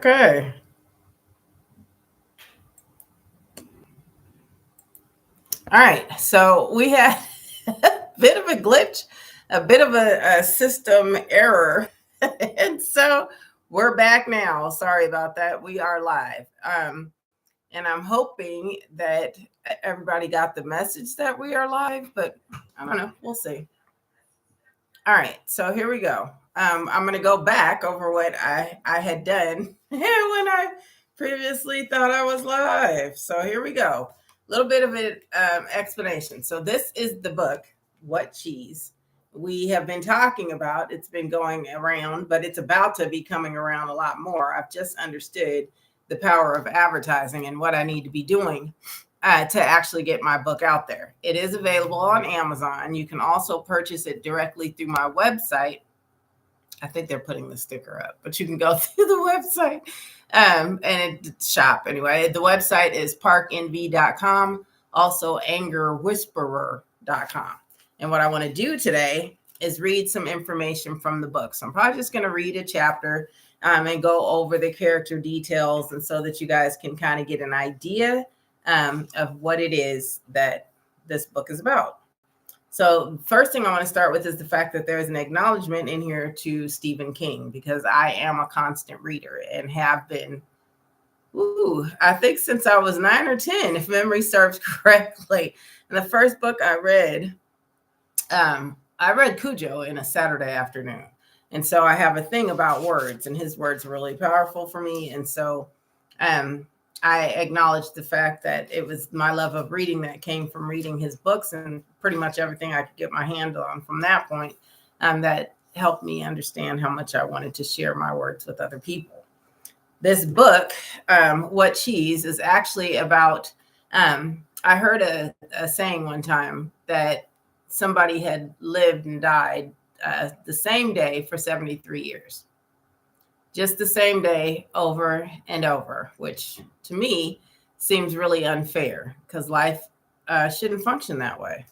Okay. All right. So we had a bit of a glitch, a bit of a system error. And so we're back now. Sorry about that. We are live. And I'm hoping that everybody got the message that we are live, but I don't know. We'll see. All right. So here we go. I'm going to go back over what I had done when I previously thought I was live. So here we go. A little bit of an explanation. So this is the book, What Cheese? We have been talking about. It's been going around, but it's about to be coming around a lot more. I've just understood the power of advertising and what I need to be doing to actually get my book out there. It is available on Amazon. You can also purchase it directly through my website. I think they're putting the sticker up, but you can go through the website and shop anyway. The website is parkenvy.com, also angerwhisperer.com. And what I want to do today is read some information from the book. So I'm probably just going to read a chapter and go over the character details, and so that you guys can kind of get an idea of what it is that this book is about. So first thing I want to start with is the fact that there is an acknowledgement in here to Stephen King, because I am a constant reader and have been, I think since I was 9 or 10, if memory serves correctly. And the first book I read Cujo in a Saturday afternoon. And so I have a thing about words, and his words are really powerful for me. And so I acknowledge the fact that it was my love of reading that came from reading his books, and pretty much everything I could get my hand on from that point that helped me understand how much I wanted to share my words with other people. This book, What Cheese, is actually about, I heard a saying one time that somebody had lived and died the same day for 73 years. Just the same day over and over, which to me seems really unfair, because life shouldn't function that way.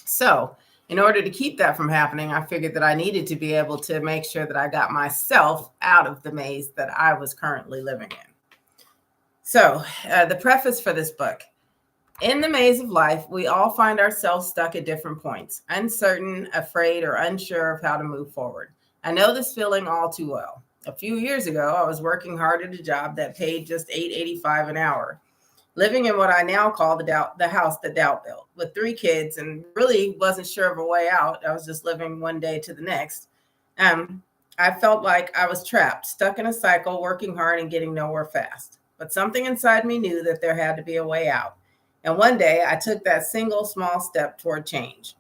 So in order to keep that from happening, I figured that I needed to be able to make sure that I got myself out of the maze that I was currently living in. So the preface for this book: in the maze of life, we all find ourselves stuck at different points, uncertain, afraid, or unsure of how to move forward. I know this feeling all too well. A few years ago, I was working hard at a job that paid just $8.85 an hour, living in what I now call the house that doubt built, with 3 kids, and really wasn't sure of a way out. I was just living one day to the next. I felt like I was trapped, stuck in a cycle, working hard and getting nowhere fast. But something inside me knew that there had to be a way out. And one day I took that single small step toward change.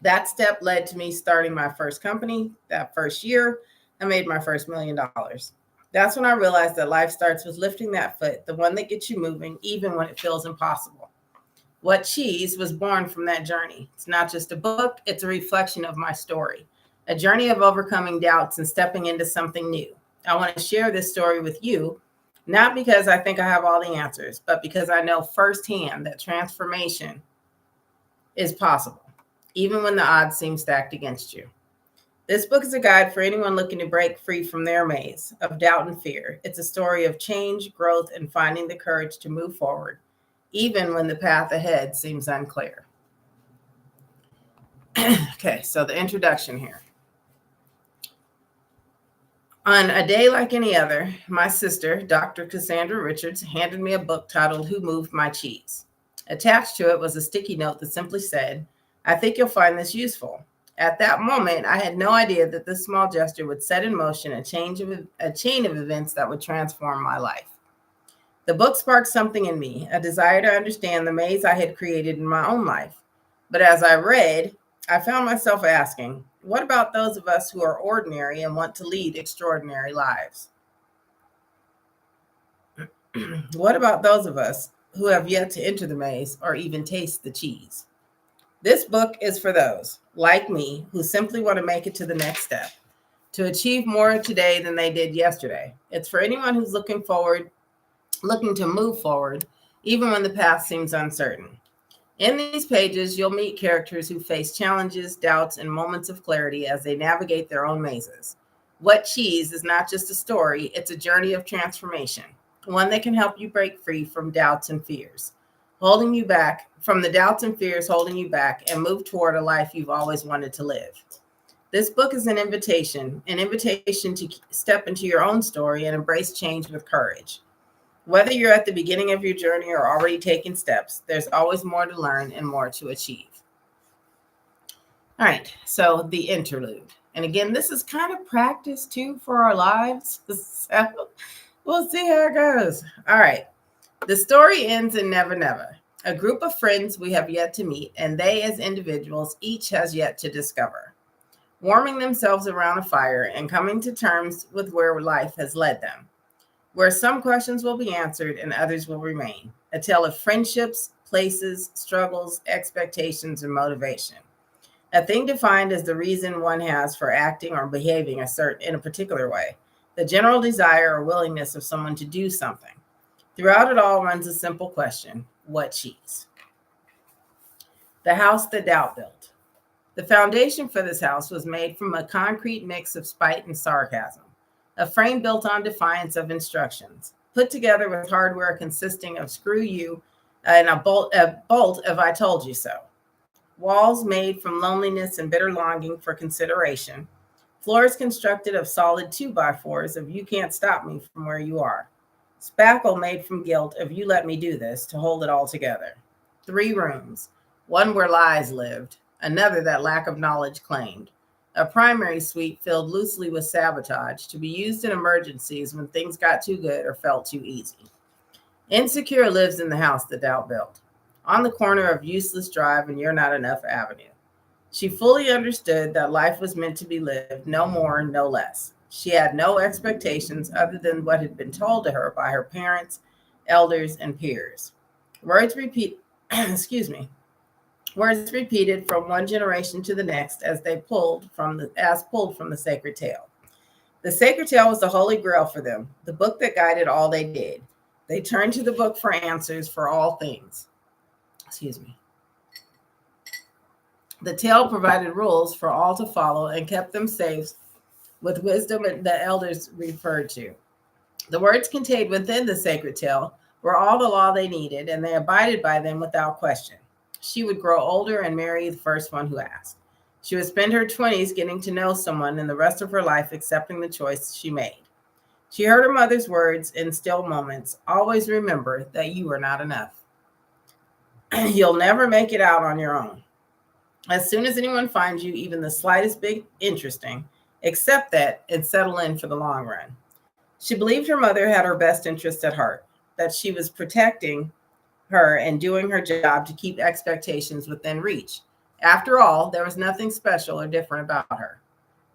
That step led to me starting my first company. That first year, I made my first $1 million. That's when I realized that life starts with lifting that foot, the one that gets you moving, even when it feels impossible. What Cheese was born from that journey. It's not just a book, it's a reflection of my story, a journey of overcoming doubts and stepping into something new. I want to share this story with you, not because I think I have all the answers, but because I know firsthand that transformation is possible, even when the odds seem stacked against you. This book is a guide for anyone looking to break free from their maze of doubt and fear. It's a story of change, growth, and finding the courage to move forward, even when the path ahead seems unclear. Okay, so the introduction here. On a day like any other, my sister, Dr. Cassandra Richards, handed me a book titled Who Moved My Cheese? Attached to it was a sticky note that simply said, "I think you'll find this useful." At that moment, I had no idea that this small gesture would set in motion a chain of events that would transform my life. The book sparked something in me, a desire to understand the maze I had created in my own life. But as I read, I found myself asking, what about those of us who are ordinary and want to lead extraordinary lives? What about those of us who have yet to enter the maze or even taste the cheese? This book is for those, like me, who simply want to make it to the next step, to achieve more today than they did yesterday. It's for anyone who's looking to move forward, even when the path seems uncertain. In these pages, you'll meet characters who face challenges, doubts, and moments of clarity as they navigate their own mazes. What Cheese is not just a story, it's a journey of transformation, one that can help you break free from doubts and fears, holding you back from the doubts and fears holding you back and move toward a life you've always wanted to live. This book is an invitation to step into your own story and embrace change with courage. Whether you're at the beginning of your journey or already taking steps, there's always more to learn and more to achieve. All right, so the interlude. And again, this is kind of practice too for our lives. So we'll see how it goes. All right. The story ends in Never Never, a group of friends we have yet to meet, and they as individuals each has yet to discover, warming themselves around a fire and coming to terms with where life has led them, where some questions will be answered and others will remain. A tale of friendships, places, struggles, expectations, and motivation. A thing defined as the reason one has for acting or behaving in a particular way, the general desire or willingness of someone to do something. Throughout it all runs a simple question: what cheese? The house that doubt built. The foundation for this house was made from a concrete mix of spite and sarcasm, a frame built on defiance of instructions, put together with hardware consisting of screw you and a bolt of I told you so. Walls made from loneliness and bitter longing for consideration. Floors constructed of solid 2x4s of you can't stop me from where you are. Spackle made from guilt of you let me do this to hold it all together. 3 rooms, one where lies lived, another that lack of knowledge claimed. A primary suite filled loosely with sabotage to be used in emergencies when things got too good or felt too easy. Insecure lives in the house that doubt built, on the corner of Useless Drive and You're Not Enough Avenue. She fully understood that life was meant to be lived, no more, no less. She had no expectations other than what had been told to her by her parents, elders, and peers. Words repeated from one generation to the next as pulled from the sacred tale. The sacred tale was the holy grail for them, the book that guided all they did. They turned to the book for answers for all things. The tale provided rules for all to follow and kept them safe with wisdom the elders referred to. The words contained within the sacred tale were all the law they needed, and they abided by them without question. She would grow older and marry the first one who asked. She would spend her 20s getting to know someone and the rest of her life accepting the choice she made. She heard her mother's words in still moments: always remember that you are not enough. You'll never make it out on your own. As soon as anyone finds you even the slightest bit interesting, accept that and settle in for the long run. She believed her mother had her best interest at heart, that she was protecting her and doing her job to keep expectations within reach. After all, there was nothing special or different about her.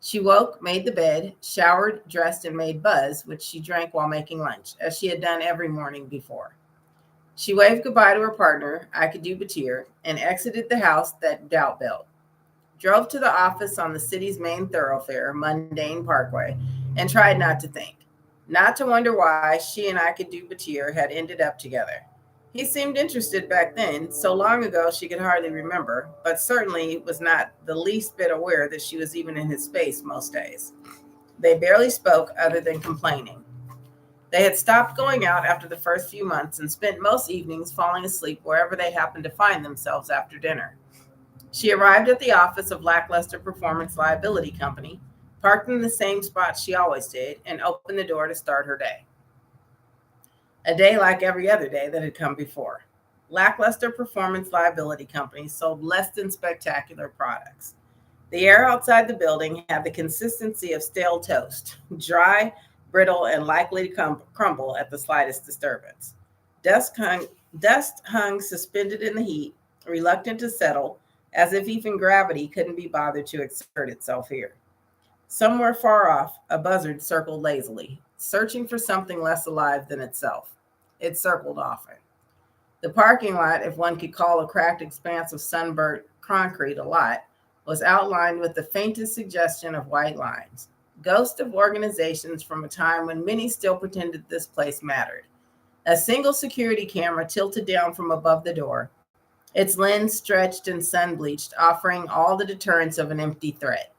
She woke, made the bed, showered, dressed, and made buzz, which she drank while making lunch, as she had done every morning before. She waved goodbye to her partner, I Could Do Batir, and exited the house that doubt built. Drove to the office on the city's main thoroughfare, Mundane Parkway, and tried not to think, not to wonder why she and I Could Do Batir had ended up together. He seemed interested back then, so long ago she could hardly remember, but certainly was not the least bit aware that she was even in his space most days. They barely spoke other than complaining. They had stopped going out after the first few months and spent most evenings falling asleep wherever they happened to find themselves after dinner. She arrived at the office of Lackluster Performance Liability Company, parked in the same spot she always did, and opened the door to start her day. A day like every other day that had come before. Lackluster Performance Liability Company sold less than spectacular products. The air outside the building had the consistency of stale toast, dry, brittle, and likely to crumble at the slightest disturbance. Dust hung suspended in the heat, reluctant to settle, as if even gravity couldn't be bothered to exert itself here. Somewhere far off, a buzzard circled lazily, searching for something less alive than itself. It circled often. The parking lot, if one could call a cracked expanse of sunburnt concrete a lot, was outlined with the faintest suggestion of white lines, ghosts of organizations from a time when many still pretended this place mattered. A single security camera tilted down from above the door, its lens stretched and sun-bleached, offering all the deterrence of an empty threat.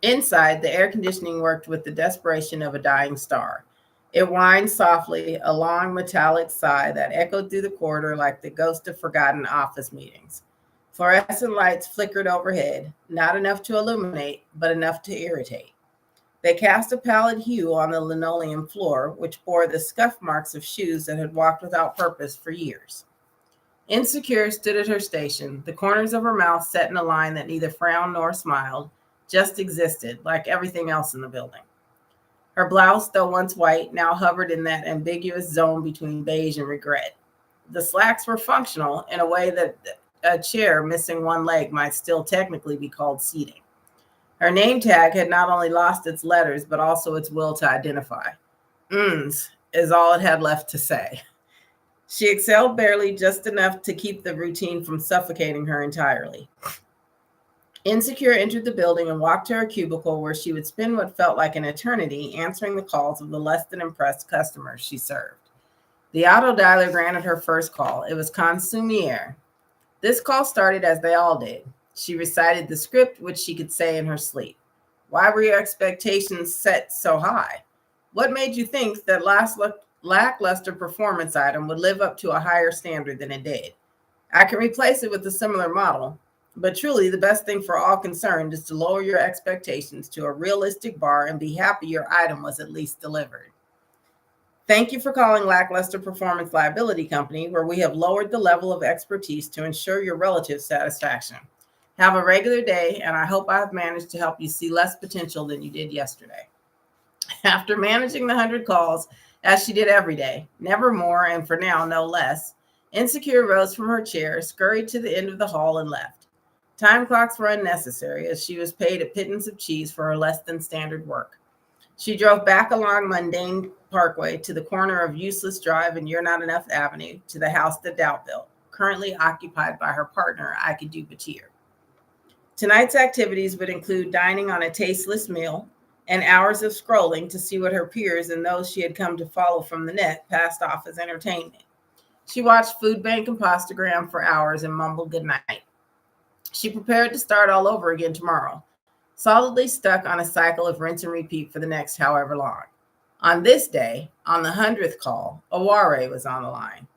Inside, the air conditioning worked with the desperation of a dying star. It whined softly, a long metallic sigh that echoed through the corridor like the ghost of forgotten office meetings. Fluorescent lights flickered overhead, not enough to illuminate, but enough to irritate. They cast a pallid hue on the linoleum floor, which bore the scuff marks of shoes that had walked without purpose for years. Insecure stood at her station, the corners of her mouth set in a line that neither frowned nor smiled, just existed, like everything else in the building. Her blouse, though once white, now hovered in that ambiguous zone between beige and regret. The slacks were functional in a way that a chair missing one leg might still technically be called seating. Her name tag had not only lost its letters, but also its will to identify. Mms is all it had left to say. She exhaled barely, just enough to keep the routine from suffocating her entirely. Insecure entered the building and walked to her cubicle where she would spend what felt like an eternity answering the calls of the less than impressed customers she served. The auto dialer granted her first call. It was consumiere. This call started as they all did. She recited the script, which she could say in her sleep. Why were your expectations set so high? What made you think that lackluster performance item would live up to a higher standard than it did? I can replace it with a similar model, but truly the best thing for all concerned is to lower your expectations to a realistic bar and be happy your item was at least delivered. Thank you for calling Lackluster Performance Liability Company, where we have lowered the level of expertise to ensure your relative satisfaction. Have a regular day, and I hope I have managed to help you see less potential than you did yesterday. After managing the 100 calls, as she did every day, never more and for now no less, Insecure rose from her chair, scurried to the end of the hall, and left. Time clocks were unnecessary, as she was paid a pittance of cheese for her less than standard work. She drove back along Mundane Parkway to the corner of Useless Drive and You're Not Enough Avenue to the house that Doubt built, currently occupied by her partner, Ikedu Batir. Tonight's activities would include dining on a tasteless meal and hours of scrolling to see what her peers and those she had come to follow from the net passed off as entertainment. She watched Food Bank and Pastagram for hours and mumbled goodnight. She prepared to start all over again tomorrow, solidly stuck on a cycle of rinse and repeat for the next however long. On this day, on the 100th call, Awareé was on the line.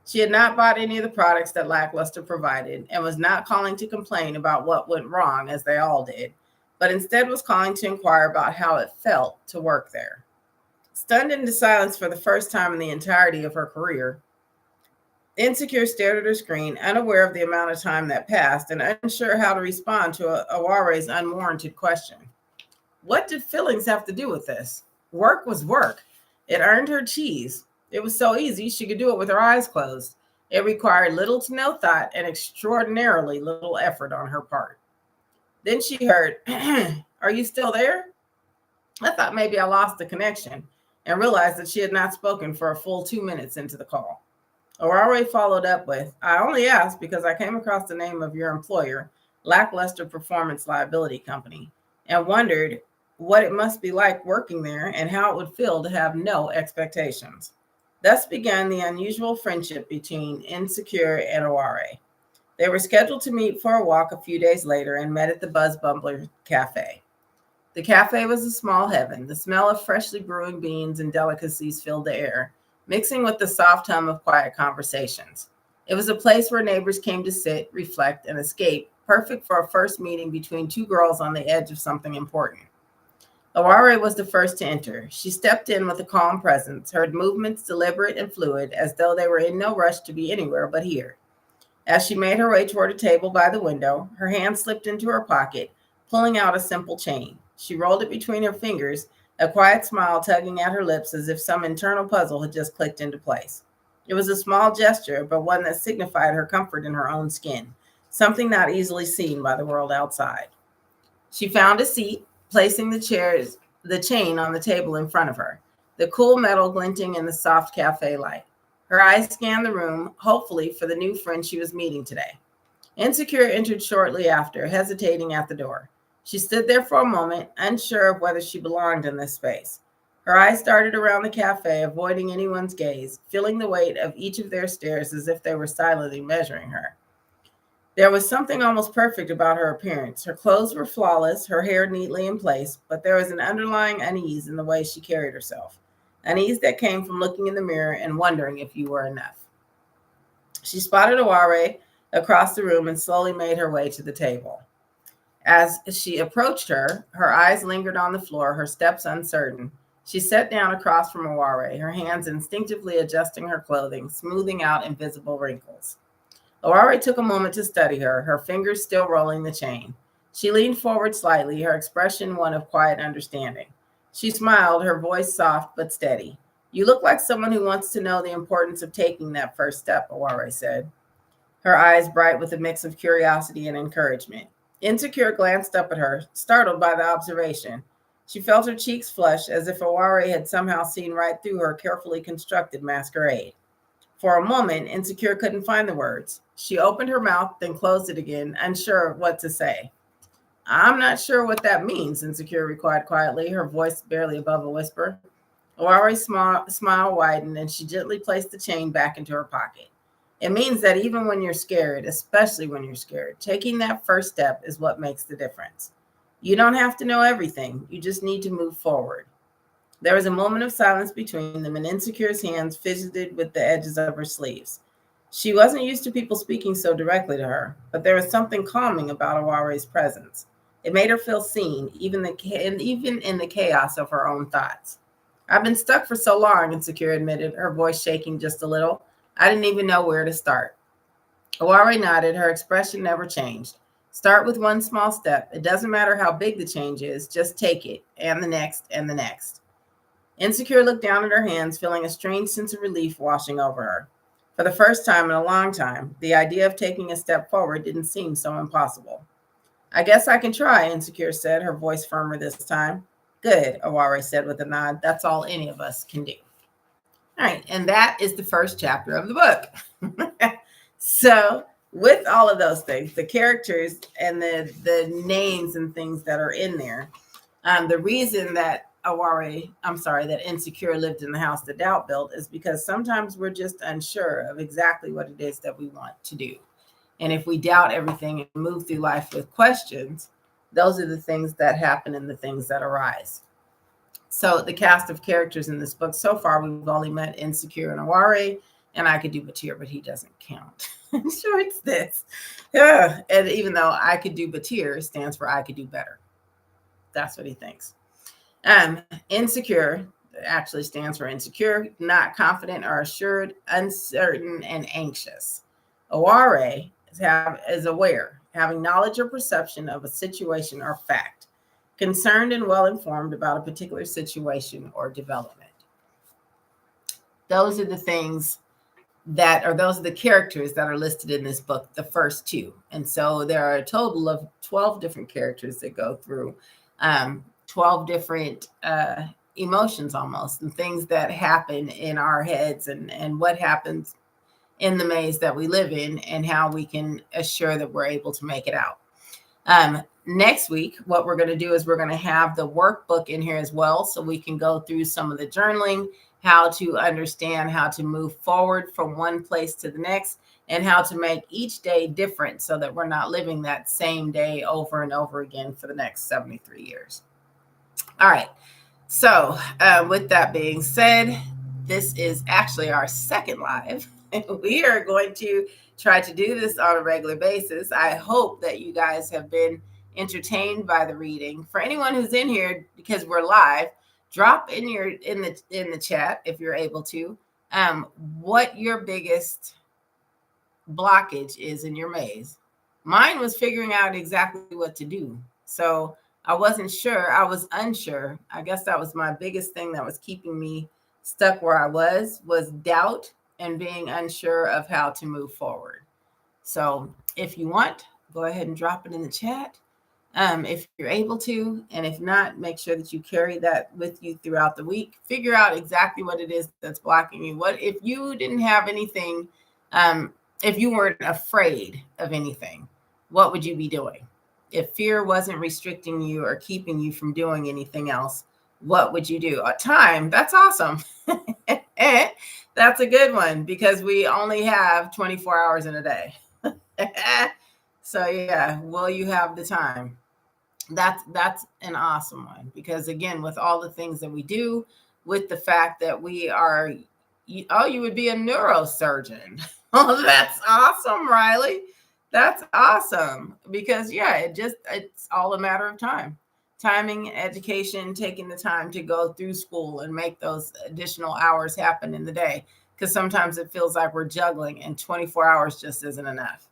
She had not bought any of the products that Lackluster provided and was not calling to complain about what went wrong, as they all did, but instead was calling to inquire about how it felt to work there. Stunned into silence for the first time in the entirety of her career, Insecure stared at her screen, unaware of the amount of time that passed and unsure how to respond to Awareé's unwarranted question. What did feelings have to do with this? Work was work. It earned her cheese. It was so easy she could do it with her eyes closed. It required little to no thought and extraordinarily little effort on her part. Then she heard, "Are you still there?" I thought maybe I lost the connection and realized that she had not spoken for a full 2 minutes into the call. Awareé followed up with, "I only asked because I came across the name of your employer, Lackluster Performance Liability Company, and wondered what it must be like working there and how it would feel to have no expectations." Thus began the unusual friendship between Insecure and Awareé. They were scheduled to meet for a walk a few days later and met at the Buzz Bumbler Cafe. The cafe was a small heaven. The smell of freshly brewing beans and delicacies filled the air, mixing with the soft hum of quiet conversations. It was a place where neighbors came to sit, reflect, and escape, perfect for a first meeting between two girls on the edge of something important. Awareé was the first to enter. She stepped in with a calm presence, her movements deliberate and fluid, as though they were in no rush to be anywhere but here. As she made her way toward a table by the window, her hand slipped into her pocket, pulling out a simple chain. She rolled it between her fingers, a quiet smile tugging at her lips as if some internal puzzle had just clicked into place. It was a small gesture, but one that signified her comfort in her own skin, something not easily seen by the world outside. She found a seat, placing the chain on the table in front of her, the cool metal glinting in the soft cafe light. Her eyes scanned the room, hopefully for the new friend she was meeting today. Insecure entered shortly after, hesitating at the door. She stood there for a moment, unsure of whether she belonged in this space. Her eyes darted around the cafe, avoiding anyone's gaze, feeling the weight of each of their stares as if they were silently measuring her. There was something almost perfect about her appearance. Her clothes were flawless, her hair neatly in place, but there was an underlying unease in the way she carried herself. Unease that came from looking in the mirror and wondering if you were enough. She spotted Awareé across the room and slowly made her way to the table. As she approached her, her eyes lingered on the floor, her steps uncertain. She sat down across from Awareé, her hands instinctively adjusting her clothing, smoothing out invisible wrinkles. Awareé took a moment to study her, her fingers still rolling the chain. She leaned forward slightly, her expression one of quiet understanding. She smiled, her voice soft but steady. You look like someone who wants to know the importance of taking that first step, Awareé said, her eyes bright with a mix of curiosity and encouragement. Insecure glanced up at her, startled by the observation. She felt her cheeks flush as if Awareé had somehow seen right through her carefully constructed masquerade. For a moment, Insecure couldn't find the words. She opened her mouth, then closed it again, unsure of what to say. I'm not sure what that means, Insecure replied quietly, her voice barely above a whisper. Aware's smile widened, and she gently placed the chain back into her pocket. It means that even when you're scared, especially when you're scared, taking that first step is what makes the difference. You don't have to know everything. You just need to move forward. There was a moment of silence between them, and Insecure's hands fidgeted with the edges of her sleeves. She wasn't used to people speaking so directly to her, but there was something calming about Aware's presence. It made her feel seen, even in the chaos of her own thoughts. I've been stuck for so long, Insecure admitted, her voice shaking just a little. I didn't even know where to start. Awareé nodded, her expression never changed. Start with one small step. It doesn't matter how big the change is, just take it, and the next, and the next. Insecure looked down at her hands, feeling a strange sense of relief washing over her. For the first time in a long time, the idea of taking a step forward didn't seem so impossible. I guess I can try, Insecure said, her voice firmer this time. Good, Awareé said with a nod. That's all any of us can do. All right, and that is the first chapter of the book. So, with all of those things, the characters and the names and things that are in there, the reason that that Insecure lived in the house that doubt built is because sometimes we're just unsure of exactly what it is that we want to do. And if we doubt everything and move through life with questions, those are the things that happen and the things that arise. So the cast of characters in this book so far, we've only met Insecure and Awareé, and I could do Batir, but he doesn't count. I'm sure it's this. Yeah. And even though I could do Batir stands for I could do better. That's what he thinks. Insecure actually stands for insecure, not confident or assured, uncertain, and anxious. Awareé is aware, having knowledge or perception of a situation or fact, concerned and well informed about a particular situation or development. Those are the things those are the characters that are listed in this book, the first two. And so there are a total of 12 different characters that go through 12 different emotions almost, and things that happen in our heads, and what happens in the maze that we live in, and how we can assure that we're able to make it out. Next week, what we're going to do is we're going to have the workbook in here as well, so we can go through some of the journaling, how to understand how to move forward from one place to the next, and how to make each day different so that we're not living that same day over and over again for the next 73 years. All right. So with that being said, this is actually our second live. We are going to try to do this on a regular basis. I hope that you guys have been entertained by the reading. For anyone who's in here, because we're live, drop in the chat if you're able to, what your biggest blockage is in your maze. Mine was figuring out exactly what to do. So I wasn't sure. I was unsure. I guess that was my biggest thing that was keeping me stuck where I was doubt and being unsure of how to move forward. So if you want, go ahead and drop it in the chat if you're able to. And if not, make sure that you carry that with you throughout the week. Figure out exactly what it is that's blocking you. What if you didn't have anything, if you weren't afraid of anything, what would you be doing? If fear wasn't restricting you or keeping you from doing anything else, what would you do? Time. That's awesome. That's a good one, because we only have 24 hours in a day. So yeah, will you have the time? That's an awesome one, because again, with all the things that we do, with the fact that we are, you would be a neurosurgeon. Oh, that's awesome, Riley. That's awesome, because yeah, it's all a matter of time, timing, education, taking the time to go through school and make those additional hours happen in the day, because sometimes it feels like we're juggling and 24 hours just isn't enough.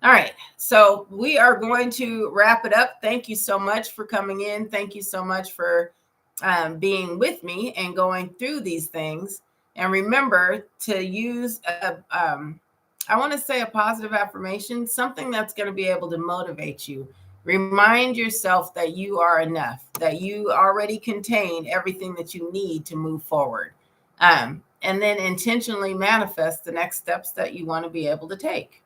All right. So we are going to wrap it up. Thank you so much for coming in. Thank you so much for being with me and going through these things. And remember to use I want to say a positive affirmation, something that's going to be able to motivate you. Remind yourself that you are enough, that you already contain everything that you need to move forward. And then intentionally manifest the next steps that you want to be able to take.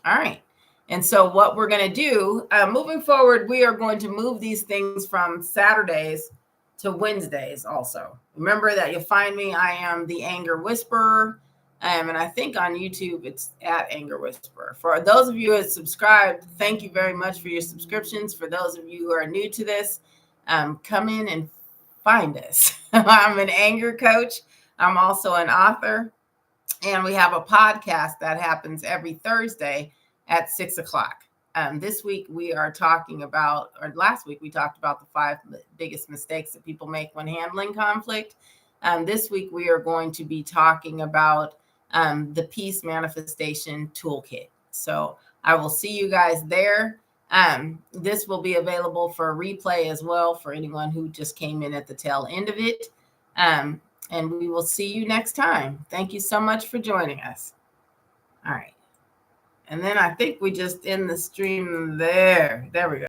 All right. And so, what we're going to do moving forward, we are going to move these things from Saturdays to Wednesdays also. Remember that you'll find me. I am the Anger Whisperer. And I think on YouTube, it's at Anger Whisperer. For those of you who have subscribed, thank you very much for your subscriptions. For those of you who are new to this, come in and find us. I'm an anger coach. I'm also an author. And we have a podcast that happens every Thursday at 6 o'clock. This week we are talking about, or last week we talked about the 5 biggest mistakes that people make when handling conflict. This week we are going to be talking about the Peace Manifestation Toolkit. So I will see you guys there. This will be available for replay as well for anyone who just came in at the tail end of it. And we will see you next time. Thank you so much for joining us. All right. And then I think we just end the stream there. There we go.